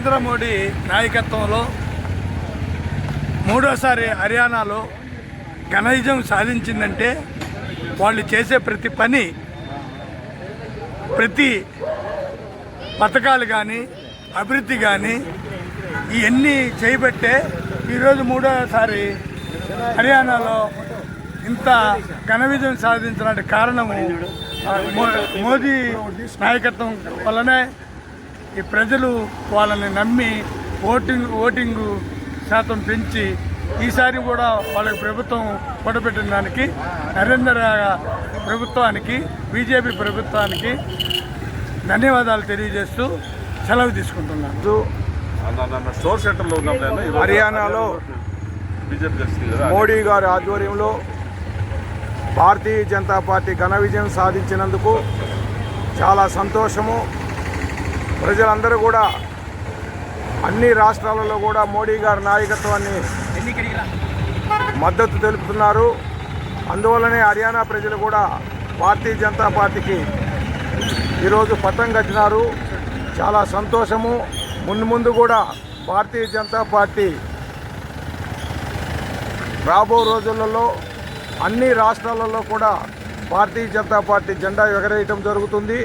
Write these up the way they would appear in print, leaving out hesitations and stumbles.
నరేంద్ర మోడీ నాయకత్వంలో మూడోసారి హర్యానాలో ఘన విజయం సాధించిందంటే వాళ్ళు చేసే ప్రతి పని, ప్రతి పథకాలు కానీ అభివృద్ధి కానీ ఇవన్నీ చేయబట్టే ఈరోజు మూడోసారి హర్యానాలో ఇంత ఘన విజయం సాధించడానికి కారణము మోదీ నాయకత్వం వల్లనే. ఈ ప్రజలు వాళ్ళని నమ్మి ఓటింగు శాతం పెంచి ఈసారి కూడా వాళ్ళకి ప్రభుత్వం కూడబెట్టిన దానికి నరేంద్ర ప్రభుత్వానికి, బీజేపీ ప్రభుత్వానికి ధన్యవాదాలు తెలియజేస్తూ సెలవు తీసుకుంటున్నాను. హర్యానాలో మోడీ గారి ఆధ్వర్యంలో భారతీయ జనతా పార్టీ ఘన విజయం సాధించినందుకు చాలా సంతోషము. ప్రజలందరూ కూడా అన్ని రాష్ట్రాలలో కూడా మోడీ గారి నాయకత్వాన్ని మద్దతు తెలుపుతున్నారు. అందువల్లనే హర్యానా ప్రజలు కూడా భారతీయ జనతా పార్టీకి ఈరోజు పట్టం కట్టినారు. చాలా సంతోషము. ముందు కూడా భారతీయ జనతా పార్టీ రాబో రోజులలో అన్ని రాష్ట్రాలలో కూడా భారతీయ జనతా పార్టీ జెండా ఎగరేయటం జరుగుతుంది.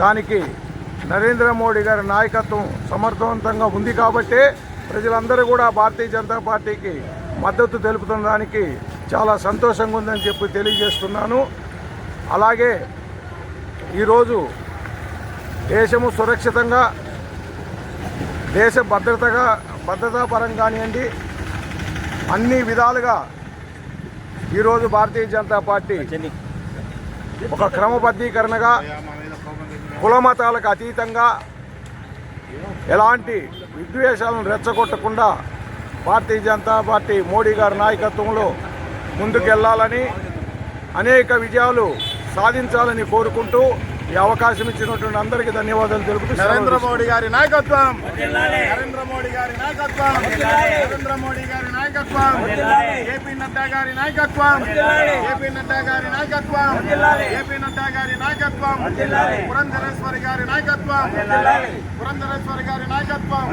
దానికి నరేంద్ర మోడీ గారి నాయకత్వం సమర్థవంతంగా ఉంది కాబట్టే ప్రజలందరూ కూడా భారతీయ జనతా పార్టీకి మద్దతు తెలుపుతున్న దానికి చాలా సంతోషంగా ఉందని చెప్పి తెలియజేస్తున్నాను. అలాగే ఈరోజు దేశము సురక్షితంగా, దేశ భద్రతా పరంగా కానివ్వండి, అన్ని విధాలుగా ఈరోజు భారతీయ జనతా పార్టీ ఒక క్రమబద్ధీకరణగా, కులమతాలకు అతీతంగా, ఎలాంటి విద్వేషాలను రెచ్చగొట్టకుండా భారతీయ జనతా పార్టీ మోడీ గారి నాయకత్వంలో ముందుకెళ్లాలని, అనేక విజయాలు సాధించాలని కోరుకుంటూ ఈ అవకాశం ఇచ్చినటువంటి అందరికీ ధన్యవాదాలు తెలుపుతూ నరేంద్ర మోడీ గారి నాయకత్వం, నరేంద్ర మోడీ గారి నాయకత్వం, నరేంద్ర మోడీ గారి నాయకత్వం, ఏపీ నడ్డా గారి నాయకత్వం, ఏపీ నడ్డా గారి నాయకత్వం, ఏపీ నడ్డా గారి నాయకత్వం, పురంధరేశ్వరి గారి నాయకత్వం, పురంధరేశ్వరి గారి నాయకత్వం.